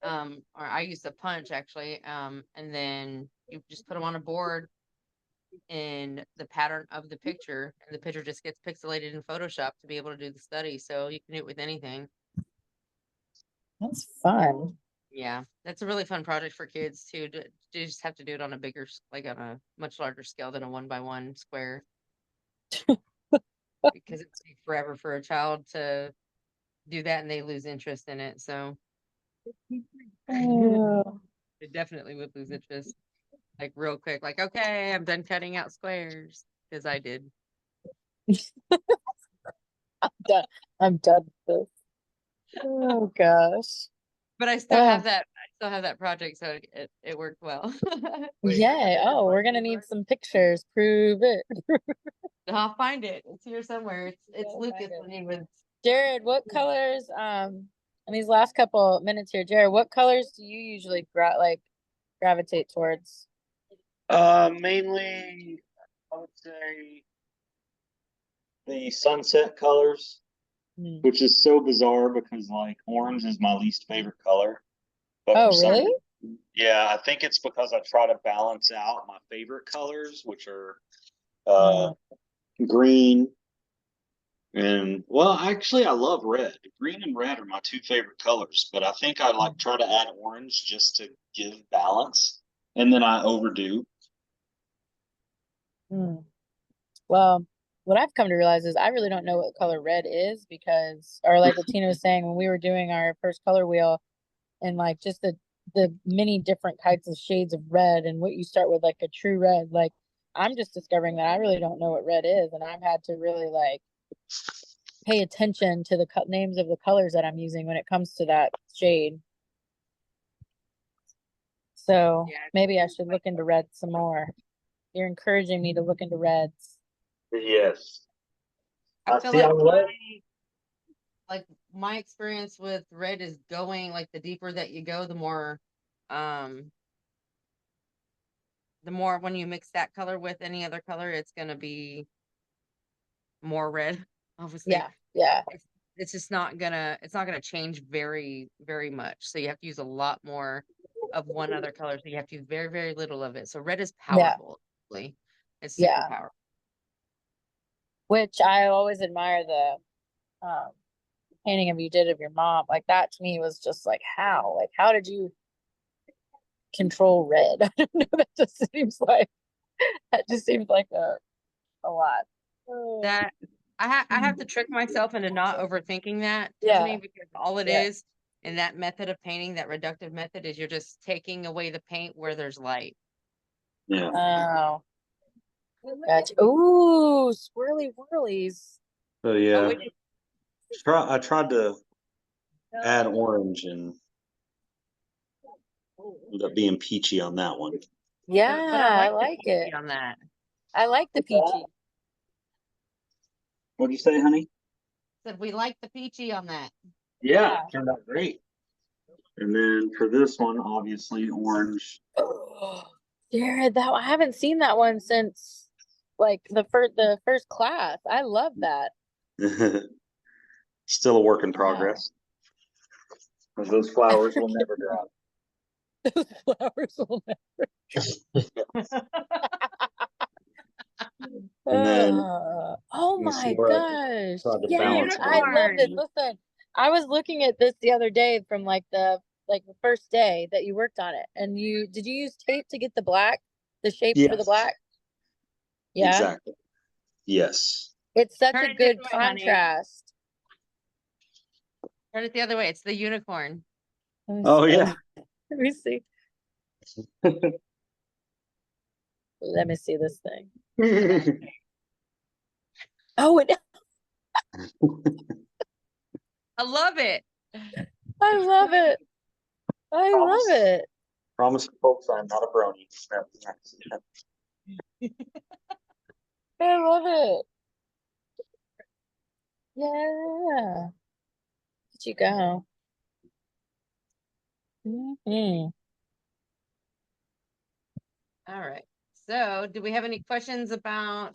Or I used a punch actually, and then you just put them on a board in the pattern of the picture, and the picture just gets pixelated in Photoshop to be able to do the study. So you can do it with anything. That's fun. Yeah, that's a really fun project for kids too. You just have to do it on a like on a much larger scale than a 1 by 1 square, because it takes forever for a child to do that and they lose interest in it. So they Oh, definitely would lose interest like real quick. Like, okay, I'm done cutting out squares because I did. I'm done. I'm done with this. Oh gosh. But I still have Oh, that. I still have that project, so it worked well. Yeah. Oh, we're gonna need some pictures. Prove it. I'll find it. It's here somewhere. It's Go Lucas find it. when he was. Jared, what colors, in these last couple minutes here, Jared, what colors do you usually gravitate towards? Mainly, I would say the sunset colors, Hmm. which is so bizarre because like orange is my least favorite color. But for Oh, some really? reason, yeah, I think it's because I try to balance out my favorite colors, which are uh Mm. green and well, actually I love red. Green and red are my two favorite colors, but I think I like try to add orange just to give balance, and then I overdo. Mm. Well, what I've come to realize is I really don't know what color red is because, or like what Tina was saying, when we were doing our first color wheel and like just the many different types of shades of red and what you start with like a true red, like I'm just discovering that I really don't know what red is, and I've had to really like pay attention to the names of the colors that I'm using when it comes to that shade. So Yeah, maybe I should look into red some more. You're encouraging me to look into reds. Yes. I I feel see. I like love. my experience with red is going like the deeper that you go, um the more when you mix that color with any other color, it's gonna be more red. Obviously, Yeah, yeah, it's just not gonna change very, very much. So you have to use a lot more of one other color. So you have to use very, very little of it. So red is yeah, powerful. Really. It's super yeah. powerful. Which I always admire the um painting of you did of your mom. Like that to me was just like how? Like how did you control red? I don't know. That just seems like a lot. Oh. That I have to trick myself into not overthinking that, Yeah, Tiffany, because all it yeah. is in that method of painting, that reductive method, is you're just taking away the paint where there's light. Yeah. Oh, gotcha. Ooh, swirly whirlies. So Oh, yeah, would you? I tried to add orange and ended up being peachy on that one. But I Yeah, I like the like it. peachy on that. I like the peachy. What do you say, honey? Said we like the peachy on that. Yeah, Yeah. it turned out great. And then for this one, obviously orange. Oh, Jared, that I haven't seen that one since like the first class. I love that. Still a work in Wow. progress. 'Cause those flowers will never drop. Those flowers will never. And then Oh let me see my where I gosh. tried to The Yes, balance it I out. love this. unicorn. Listen, I was looking at this the other day from like the first day that you worked on it. And did you use tape to get the shape for the Yes, black? Yeah. exactly. Yes. It's such Turn a it this good way, honey. contrast. Turn it the other way. It's the unicorn. Let me Oh see. yeah. Let me see. Let me see this thing. Oh, I love it. I love it. I love Promise. it. Promise folks I'm not a brony. I love it. Yeah. Did you go? Hmm. All right. So, do we have any questions about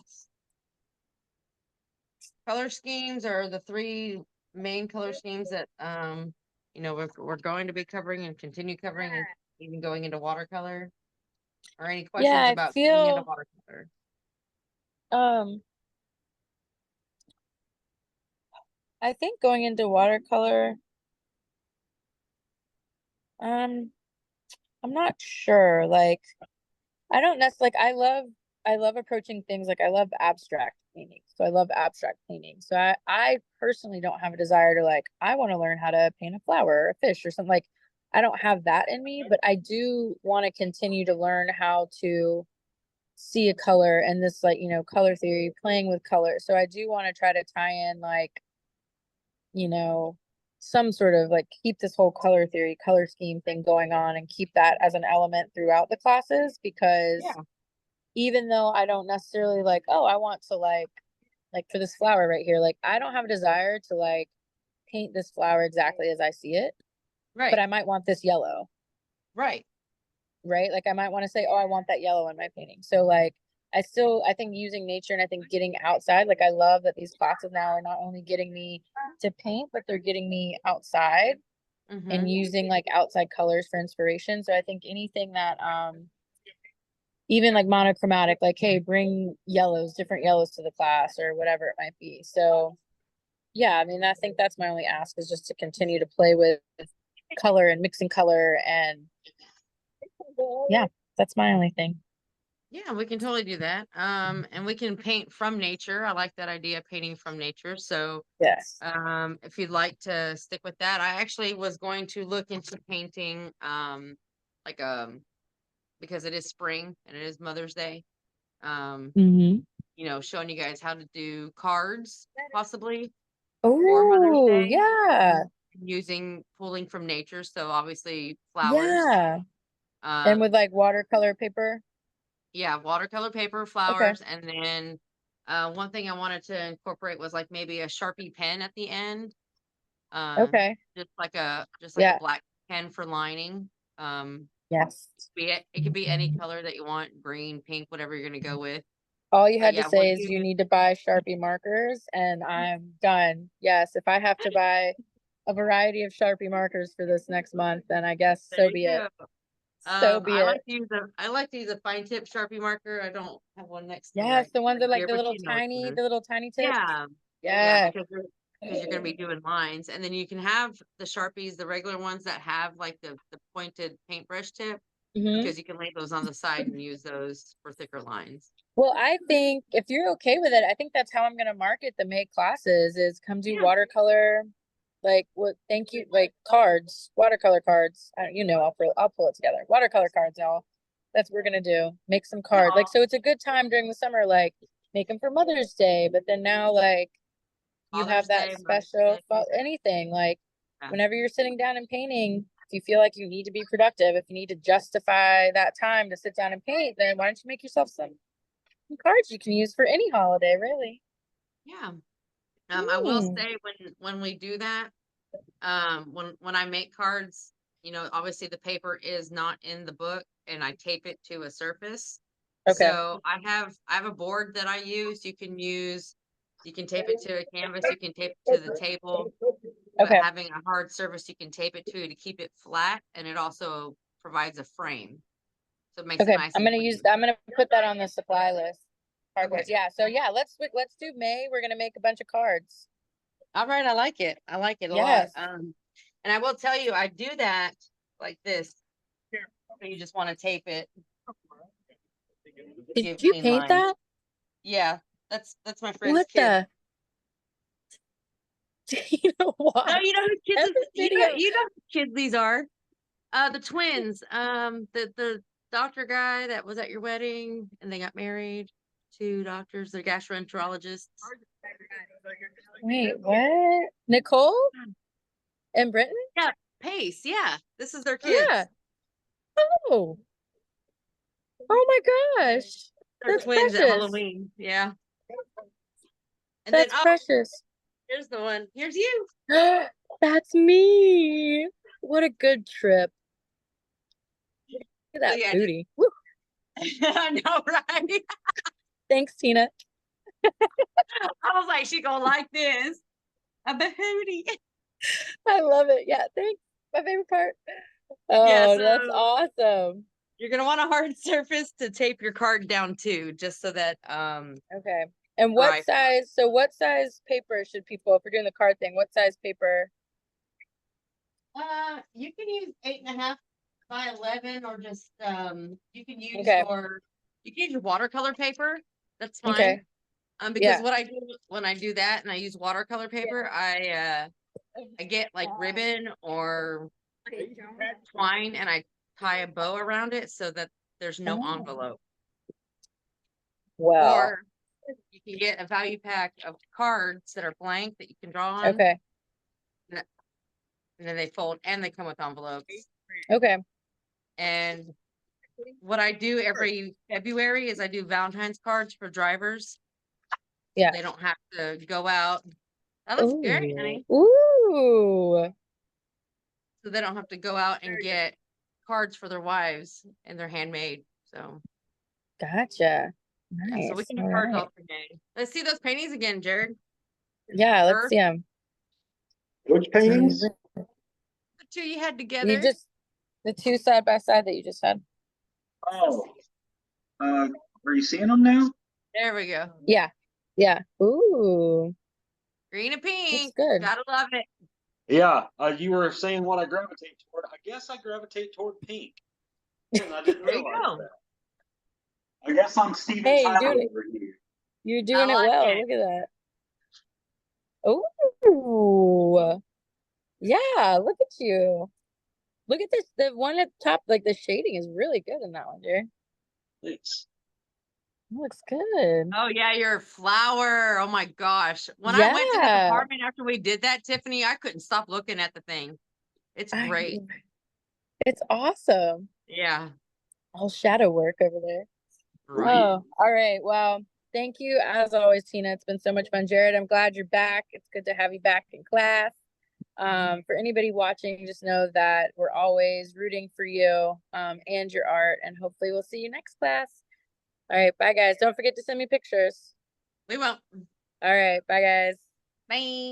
color schemes, or the three main color schemes that we're going to be covering and continue covering, and even going into watercolor? Or any Yeah, questions I about going into feel watercolor? um I think going into watercolor, um, I'm not sure. Like I don't necessarily like I love approaching things like I love abstract painting. So I love abstract painting. So I personally don't have a desire to like I want to learn how to paint a flower or a fish or something like I don't have that in me, but I do want to continue to learn how to see a color and this like, color theory, playing with color. So I do want to try to tie in like, you know, some sort of like keep this whole color theory, color scheme thing going on and keep that as an element throughout the classes because Yeah. even though I don't necessarily like, oh, I want to like for this flower right here, like I don't have a desire to like paint this flower exactly as I see it, but Right. I might want this yellow, Right. right? Like I might want to say, oh, I want that yellow in my painting. So like I think using nature and I think getting outside, like I love that these classes now are not only getting me to paint, but they're getting me outside and Mm-hmm. using like outside colors for inspiration. So I think anything that even like monochromatic, like, hey, bring yellows, different yellows to the class or whatever it might be. So yeah, I mean, I think that's my only ask is just to continue to play with color and mixing color and yeah, that's my only thing. Yeah, we can totally do that. And we can paint from nature. I like that idea, painting from nature. So, Yes. if you'd like to stick with that, I actually was going to look into painting, like because it is spring and it is Mother's Day. Um, Mm-hmm. showing you guys how to do cards possibly for Mother's Oh, Day yeah. using pulling from nature. So obviously flowers. Yeah. Uh, And with like watercolor paper. yeah, watercolor paper, Okay. flowers, and then one thing I wanted to incorporate was like maybe a Sharpie pen at the end. Okay. Just like a Yeah. black pen for lining. Yes. It could be any color that you want, green, pink, whatever you're gonna go with. All you But had to yeah, we'll say is you use need to buy Sharpie markers and I'm done. Yes, if I have to buy a variety of Sharpie markers for this next month, then I guess there so you be it. go. So be I it. like to use a fine tip Sharpie marker. I don't have one next to me Yes, the ones right that like here, but you know which one. the little tiny tips. Yeah, yeah, Yeah. because you're going to be doing lines, and then you can have the Sharpies, the regular ones that have like the pointed paintbrush tip, Hmm. because you can lay those on the side and use those for thicker lines. Well, I think if you're okay with it, I think that's how I'm gonna market the May classes is come do Yeah, watercolor, like what thank you like cards, watercolor cards. I'll pull it together. Watercolor cards, y'all. That's what we're gonna do. Make some yeah, cards. Like so it's a good time during the summer, like make them for Mother's Day, but then now like you have Father's that Day, Mother's special Day. anything like Yeah, whenever you're sitting down and painting, if you feel like you need to be productive, if you need to justify that time to sit down and paint, then why don't you make yourself some cards you can use for any holiday, really? yeah. I will Hmm. say when we do that, when I make cards, obviously the paper is not in the book, and I tape it to a surface. Okay. So I have a board that I use. You can tape it to a canvas, you can tape it to the table, but Okay. having a hard surface you can tape it to keep it flat, and it also provides a frame. So it makes it Okay. nice and clean. I'm gonna put that on the supply list. Hardwoods. Okay. Yeah. So yeah, let's do May. We're gonna make a bunch of cards. All right, I like it. I like it a lot. Yes. And I will tell you, I do that like this. So you just want to tape it, Did give you clean paint lines. that? Yeah, that's my friend's What kid. the? You know No, what? you know whose kids Every video. you know whose kids these are. The twins. The doctor guy that was at your wedding and they got married. Two doctors, they're gastroenterologists. Wait, what? Nicole and Britton? Yeah, Pace. Yeah, this is their Yeah. kids. Oh. Oh my gosh. They're That's twins at precious. Halloween. Yeah, and then That's precious. here's the one. Here's you. That's me. What a good trip. Look at So that yeah, booty. Woo. I know, right? Thanks, Tina. I was like, she gonna like this. A behootie. I love it. Yeah, thanks. My favorite part. Yeah, Oh, so that's awesome. you're gonna want a hard surface to tape your card down to, just so that Okay. And right. what size paper should people, if we're doing the card thing, what size paper? You can use 8.5 by 11, or just Okay. you can use your watercolor paper. That's fine. Okay. Because Yeah. what I do when I do that and I use watercolor paper, I get like ribbon or twine and I tie a bow around it so that there's no Oh, envelope. well, Or you can get a value pack of cards that are blank that you can draw on. okay. and then they fold and they come with envelopes. Okay. And what I do every February is I do Valentine's cards for drivers. Yeah. They don't have to go out. That looks great, honey. Ooh. So they don't have to go out and get cards for their wives, and they're handmade. So Gotcha. yeah, so we Nice. can do All cards right. all day. Let's see those paintings again, Jared. Yeah, let's Or see them. Which paintings? the two you had You together. just the two side by side that you just had. Oh, are you seeing them now? There we go. Yeah. Yeah. Ooh. Green and Looks pink. good. Gotta love it. Yeah, you were saying what I gravitate toward. I guess I gravitate toward pink. And I didn't There you realize go. that. I guess I'm Steven Hey, Tyler you're doing over here. you're I doing it like well. it. Look at that. Ooh. Yeah, look at you. Look at this. The one at the top, like the shading is really good in that one, Jared. Thanks. It looks good. Oh yeah, your flower. Oh my gosh. When I went to his Yeah. apartment after we did that, Tiffany, I couldn't stop looking at the thing. It's great. It's awesome. Yeah. All shadow work over there. Right. Oh, all right. Well, thank you as always, Tina. It's been so much fun. Jared, I'm glad you're back. It's good to have you back in class. For anybody watching, just know that we're always rooting for you and your art, and hopefully we'll see you next class. All right, bye guys. Don't forget to send me pictures. We won't. All right, bye guys. Bye.